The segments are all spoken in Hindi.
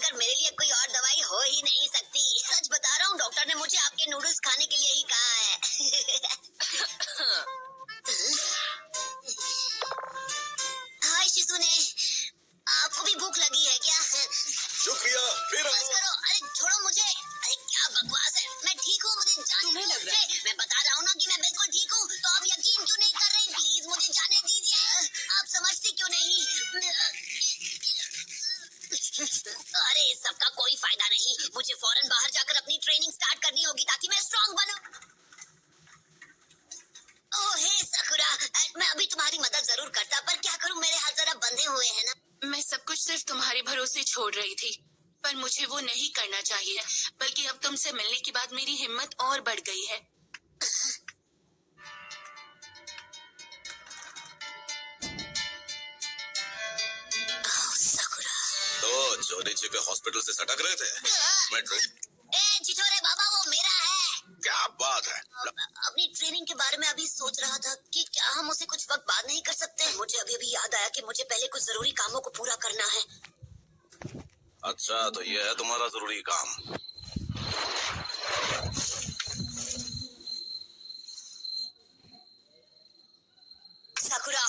छोड़कर मेरे लिए कोई और दवाई हो ही नहीं सकती। सच बता रहा हूँ, डॉक्टर ने मुझे आपके नूडल्स खाने के लिए ही कहा है। हाय शिसुने, आपको भी भूख लगी है क्या? शुक्रिया, फिर बस करो, अरे छोड़ो मुझे। अरे क्या बकवास है, मैं ठीक हूँ, मुझे जाने तुम्हें लग दो। रहा है? मैं बता रहा हूँ ना कि मैं बिल्कुल ठीक हूँ, तो आप यकीन क्यों नहीं कर रहे? प्लीज मुझे जाने दीजिए। आप समझते क्यों नहीं? अरे इस सबका कोई फायदा नहीं, मुझे फौरन बाहर जाकर अपनी ट्रेनिंग स्टार्ट करनी होगी ताकि मैं स्ट्रांग बनूं। ओह हे साकुरा, मैं अभी तुम्हारी मदद जरूर करता, पर क्या करूं, मेरे हाथ जरा बंधे हुए हैं ना। मैं सब कुछ सिर्फ तुम्हारे भरोसे छोड़ रही थी, पर मुझे वो नहीं करना चाहिए। बल्कि अब तुमसे मिलने के बाद मेरी हिम्मत और बढ़ गई है। ओह साकुरा। तो जो नीचे के हॉस्पिटल से सटक रहे थे। मैं ए चिचोरे बाबा, वो मेरा है। क्या बात है? अपनी ट्रेनिंग के बारे में अभी सोच रहा था कि क्या हम उसे कुछ वक्त बाद नहीं कर सकते। मुझे अभी याद आया कि मुझे पहले कुछ जरूरी कामों को पूरा करना है। अच्छा, तो ये है तुम्हारा जरूरी काम। साकुरा,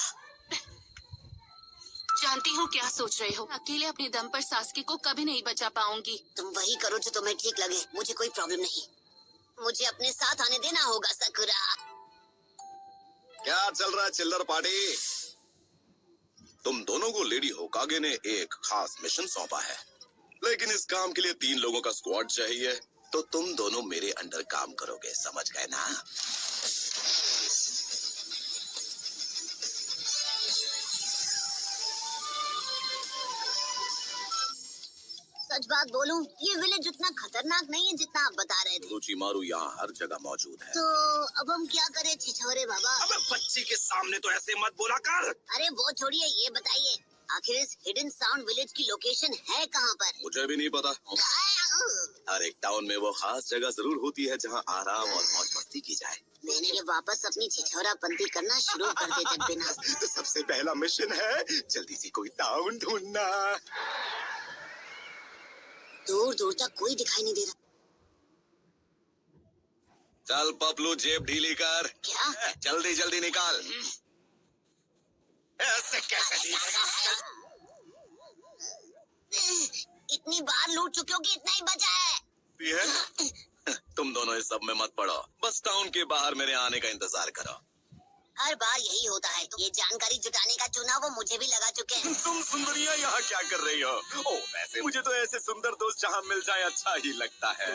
जानती हूँ क्या सोच रहे हो। अकेले अपने दम पर सासकी को कभी नहीं बचा पाऊंगी। तुम वही करो जो तुम्हें ठीक लगे, मुझे कोई प्रॉब्लम नहीं। मुझे अपने साथ आने देना होगा साकुरा। क्या चल रहा है चिल्लर पार्टी? तुम दोनों को लेडी होकागे ने एक खास मिशन सौंपा है, लेकिन इस काम के लिए 3 लोगों का स्क्वाड चाहिए। तो तुम दोनों मेरे अंडर काम करोगे, समझ गए ना? सच बात बोलूं, ये विलेज उतना खतरनाक नहीं है जितना आप बता रहे थे। रुचिमारू यहाँ हर जगह मौजूद है। तो अब हम क्या करें छिछोरे बाबा? अबे बच्ची के सामने तो ऐसे मत बोला कर। अरे वो छोड़िए, ये बताइए आखिर इस हिडन साउंड विलेज की लोकेशन है कहाँ पर? मुझे भी नहीं पता। हर एक टाउन में वो खास जगह जरूर होती है जहाँ आराम और मौज मस्ती की जाए। मैंने ये वापस अपनी छिछोरापंती करना शुरू कर देते बिना। तो सबसे पहला मिशन है जल्दी से कोई टाउन ढूंढना। दूर दूर तक कोई दिखाई नहीं दे रहा। चल पपलू, जेब ढीली कर। क्या? जल्दी जल्दी निकाल। ऐसे कैसे इतनी बार लूट चुके हो कि इतना ही बचा है। है? तुम दोनों इस सब में मत पड़ो, बस टाउन के बाहर मेरे आने का इंतजार करो। हर बार यही होता है। ये जानकारी जुटाने का चुनाव वो मुझे भी लगा चुके हैं। तुम सुंदरियां यहाँ क्या कर रही हो? ओ वैसे मुझे तो ऐसे सुंदर दोस्त जहाँ मिल जाए अच्छा ही लगता है।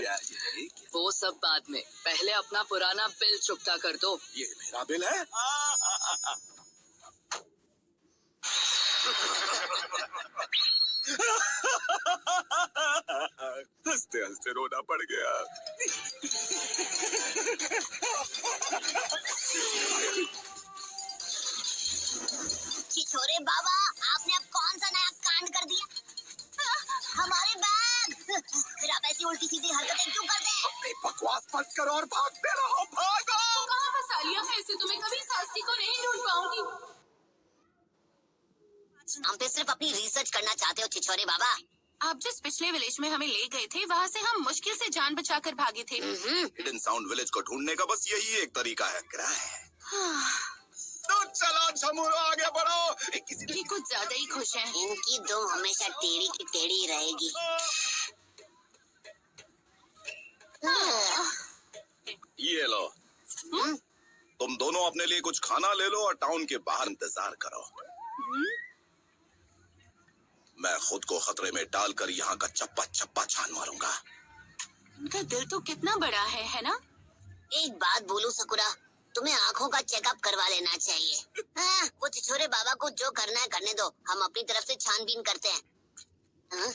वो सब बाद में, पहले अपना पुराना बिल चुकता कर दो। ये मेरा बिल है? हंसते हंसते रोना पड़ गया। छिछोरे बाबा, आपने अब कौन सा नया कांड कर दिया? हमारे बैग! फिर आप ऐसी उल्टी सीधी हरकतें क्यों करते हैं? अपनी बकवास मत करो और भागते रहो, भागो! कहाँ फंसा लिया है इसे? तुम्हें कभी सासकी को नहीं ढूंढ पाऊंगी। हम पे सिर्फ अपनी रिसर्च करना चाहते हो छिछोरे बाबा। आप जिस पिछले विलेज में हमें ले गए थे, वहाँ से हम मुश्किल से जान बचाकर भागे थे। हिडन साउंड विलेज को ढूंढने का बस यही एक तरीका है। तो चलो झमुरो, आगे बढ़ो। ये कुछ ज्यादा ही खुश हैं। इनकी दुम हमेशा टेढ़ी की टेढ़ी रहेगी। ये लो, तुम दोनों अपने लिए कुछ खाना ले लो और टाउन के बाहर इंतजार करो। मैं खुद को खतरे में डालकर यहाँ का चप्पा चप्पा छान मारूंगा। इनका दिल तो कितना बड़ा है ना? एक बात बोलूं सकुरा, तुम्हें आंखों का चेकअप करवा लेना चाहिए। हाँ, वो छिछोरे बाबा को जो करना है करने दो, हम अपनी तरफ से छानबीन करते हैं। हाँ?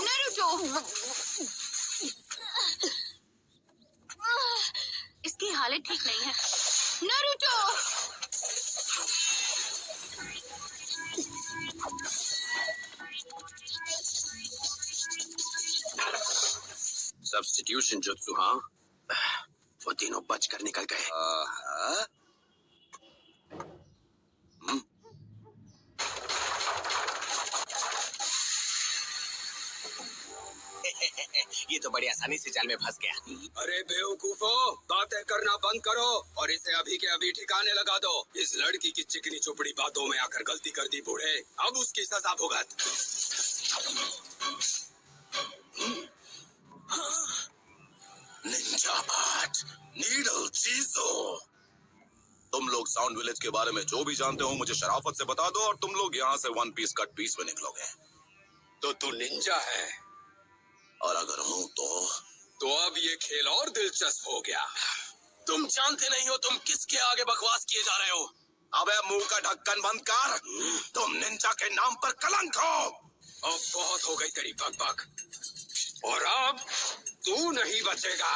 नारुतो! इसकी हालत ठीक नहीं है। नारुतो! सब्स्टिट्यूशन जुत्सु, हाँ? वो तीनों बच कर निकल गए। ये तो बड़ी आसानी से जाल में फंस गया। अरे बेवकूफो, बातें करना बंद करो और इसे अभी के अभी ठिकाने लगा दो। इस लड़की की चिकनी चुपड़ी बातों में आकर गलती कर दी बूढ़े, अब उसकी सजा भुगत। निंजा पार्ट, नीडल चीजो। तुम लोग साउंड विलेज के बारे में जो भी जानते हो मुझे शराफत से बता दो और तुम लोग यहाँ से वन पीस कट पीस में निकलोगे। तो तू निंजा है? और अगर हूँ तो अब ये खेल और दिलचस्प हो गया। तुम जानते नहीं हो तुम किसके आगे बकवास किए जा रहे हो। अबे मुंह का ढक्कन बंद कर, तुम निंजा के नाम पर कलंक हो। अब बहुत हो गई तेरी बकबक, और अब तू नहीं बचेगा।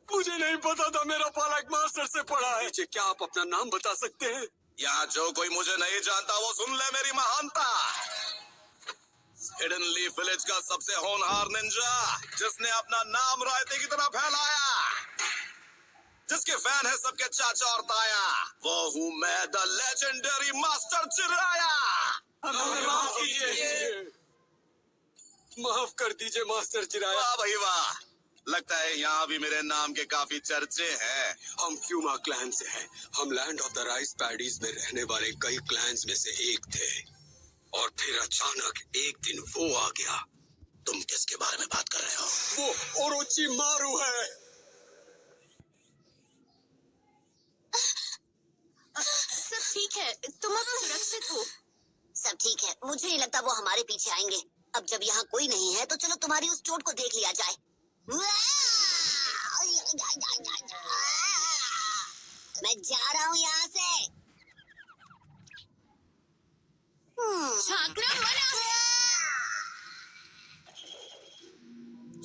मुझे नहीं पता था मेरा पालक मास्टर से पढ़ा है। क्या आप अपना नाम बता सकते हैं? यहाँ जो कोई मुझे नहीं जानता वो सुन ले मेरी महानता। हिडन लीफ विलेज का सबसे होनहार निंजा, जिसने अपना नाम रायते की तरह फैलाया, जिसके फैन है सबके चाचा और ताया, वो हूँ मैं, द लेजेंडरी मास्टर चिराया। माफ कीजिए, माफ कर दीजिए मास्टर चिराया। वाह भाई वाह, लगता है यहाँ भी मेरे नाम के काफी चर्चे हैं। हम फ्यूमा क्लैन से हैं। हम land of the rice paddies में रहने वाले कई क्लैंस में से एक थे, और फिर अचानक एक दिन वो आ गया। तुम किसके बारे में बात कर रहे हो? वो ओरोची मारू है। सब ठीक है, तुम अब सुरक्षित हो। सब ठीक है, मुझे नहीं लगता वो हमारे पीछे आएंगे। अब जब यहाँ कोई नहीं है तो चलो तुम्हारी उस चोट को देख लिया जाए। मैं जा रहा हूँ यहाँ से। छात्रा मना।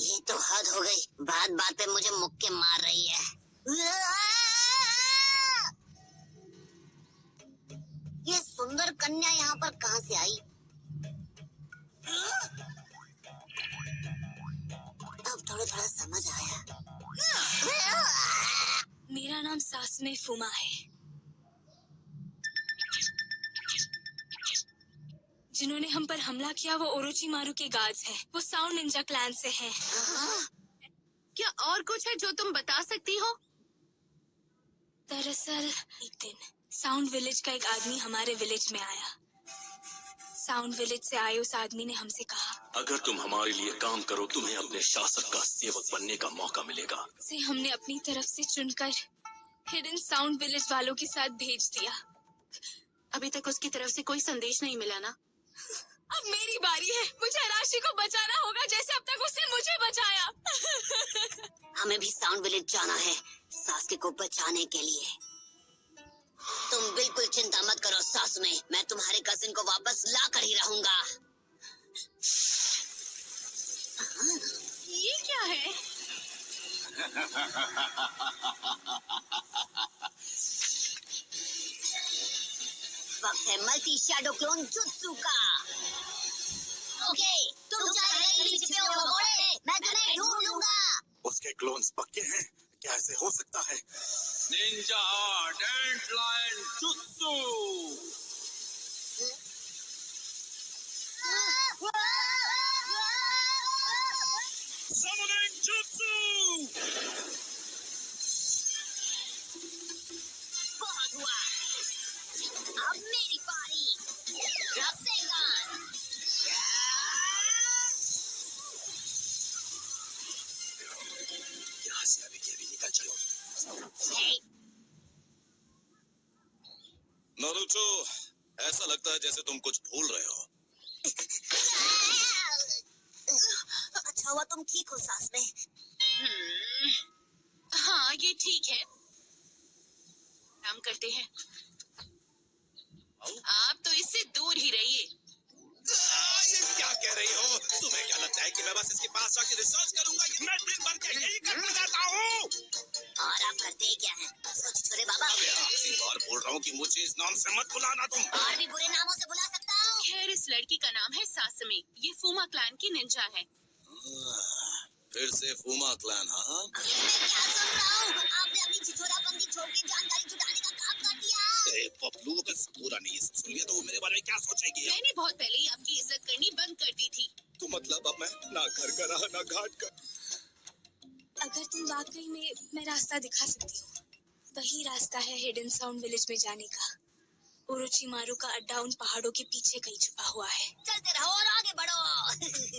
ये तो हद हो गई, बात बात पे मुझे मुक्के मार रही है। ये सुंदर कन्या यहाँ पर कहाँ से आई? अब थोड़ा थोड़ा समझ आया। मेरा नाम सासमे फुमा है। जिन्होंने हम पर हमला किया वो ओरोची मारू के गार्ड्स हैं। वो साउंड निंजा क्लैन से हैं। क्या और कुछ है जो तुम बता सकती हो? दरअसल एक दिन साउंड विलेज का एक आदमी हमारे विलेज में आया। साउंड विलेज से आए उस आदमी ने हमसे कहा, अगर तुम हमारे लिए काम करो तुम्हें अपने शासक का सेवक बनने का मौका मिलेगा। से हमने अपनी तरफ से चुनकर हिडन साउंड विलेज वालों के साथ भेज दिया। अभी तक उसकी तरफ से कोई संदेश नहीं मिला ना? अब मेरी बारी है। मुझे राशि को बचाना होगा जैसे अब तक उसने मुझे बचाया। हमें भी साउंड विलेज जाना है सासके को बचाने के लिए। तुम बिल्कुल चिंता मत करो सासुमे, मैं तुम्हारे कजिन को वापस ला कर ही रहूंगा। ये क्या है? वक्त है मल्टी शैडो क्लोन जुत्सु का। ओके, तुम चाहे कहीं भी छिपे हो घोड़े, मैं तुम्हें ढूंढ लूंगा। उसके क्लोन्स पक्के हैं? क्या ऐसे हो सकता है? Ninja deadline jutsu. Summoning Jutsu! बहुत हुआ, अब मेरी बारी। रसेगान। यहाँ से अभी के अभी निकल चलो। नारुतो, ऐसा लगता है जैसे तुम कुछ भूल रहे हो। अच्छा हुआ तुम ठीक हो सास में। हाँ, ये ठीक है। काम करते हैं। आप तो इससे दूर ही रहिए। ये क्या कह रही हो? तुम्हें क्या लगता है कि मैं बस इसके पास जाके रिसर्च करूंगा? मैं दिन भर के यही करता रहता हूँ। और आप करते क्या हैं? सोच छोरे बाबा। मैं आखिरी बार बोल रहा हूँ कि मुझे इस नाम से मत बुलाना तुम। और भी बुरे नामों से बुला सकता हूँ। खैर, इस लड़की का नाम है सासमे। ये फूमा क्लैन की निंजा है। फिर से फूमा क्लैन, हाँ? ये मैं क्या सुन रहा हूँ? आपने अपनी छिछोरापंती छोड़ के जानकारी जुटाने का काम कर दिया। ए, पपलू बस पूरा नहीं सुन लिया तो वो मेरे बारे में क्या सोचेगी? मैंने बहुत पहले ही आपकी इज्जत करनी बंद कर दी थी। तो मतलब अब मैं ना घर का रहा ना घाट का। अगर तुम वाकई में मैं रास्ता दिखा सकती हूँ, वही रास्ता है हिडन साउंड विलेज में जाने का। ओरोचिमारू का अड्डा उन पहाड़ों के पीछे कहीं छुपा हुआ है। चलते रहो और आगे बढ़ो।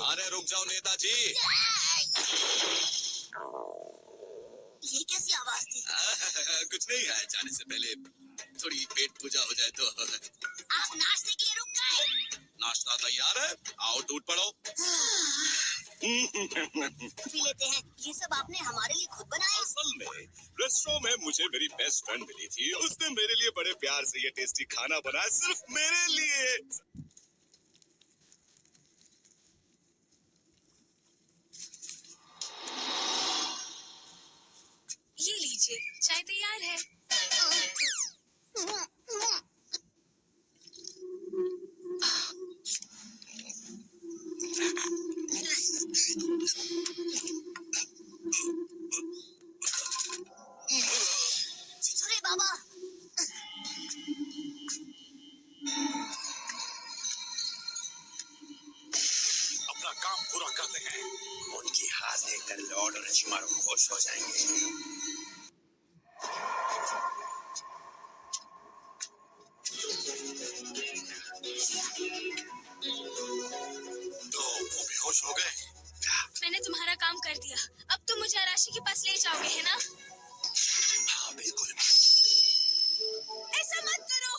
अरे रुक जाओ नेताजी। ये कैसी आवाज थी? कुछ नहीं है, जाने से पहले थोड़ी पेट पूजा हो जाए तो। आप नाश्ते के लिए रुक गए? नाश्ता तैयार है, आओ टूट पड़ो। पी लेते हैं। ये सब आपने हमारे लिए खुद बनाया? असल में रेस्टोरेंट में मुझे मेरी बेस्ट फ्रेंड मिली थी, उसने मेरे लिए बड़े प्यार से ये टेस्टी खाना बनाया सिर्फ मेरे लिए। ये लीजिए, चाय तैयार है। छिछोरे बाबा, अपना काम पूरा करते हैं, उनकी हार देखकर लॉर्ड ओरोचिमारू खुश हो जाएंगे। तो वो बेहोश हो गए। मैंने तुम्हारा काम कर दिया, अब तुम मुझे अराशी के पास ले जाओगे, है ना? हाँ बिल्कुल। ऐसा मत करो,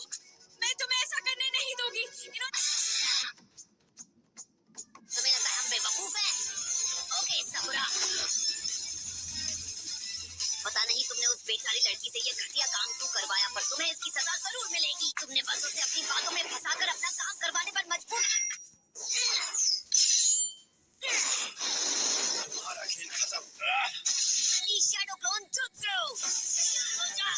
मैं तुम्हें ऐसा करने नहीं दूंगी। तुम्हें लगता है हम बेवकूफ हैं? ओके सबुरा, पता नहीं तुमने उस बेचारी लड़की से ये घटिया काम क्यों करवाया, पर तुम्हें इसकी सजा जरूर मिलेगी। तुमने बस उसे अपनी बातों में फंसाकर अपना काम करवाने पर मजबूर। तुम्हारा खेल खत्म। शैडो क्लोन जुत्सु, हो जा।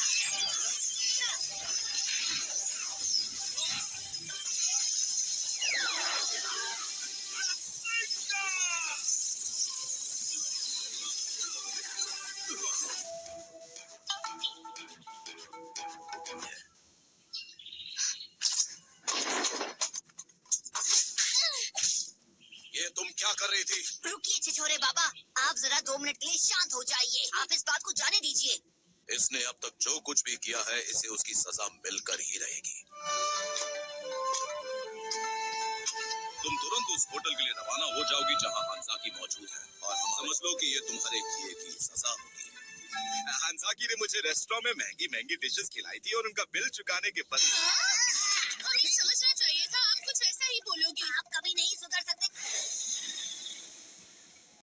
ये तुम क्या कर रही थी? रुकिए छिछोरे बाबा, आप जरा 2 मिनट के लिए शांत हो जाइए। आप इस बात को जाने दीजिए। इसने अब तक जो कुछ भी किया है, इसे उसकी सजा मिलकर ही रहेगी। तुम तुरंत उस होटल के लिए रवाना हो जाओगी जहां हांसाकी मौजूद है, और हम समझ लो कि ये तुम्हारे किए की सजा होगी। हांसाकी ने मुझे रेस्टोरेंट में महंगी महंगी डिशेस खिलाई थी और उनका बिल चुकाने के बदले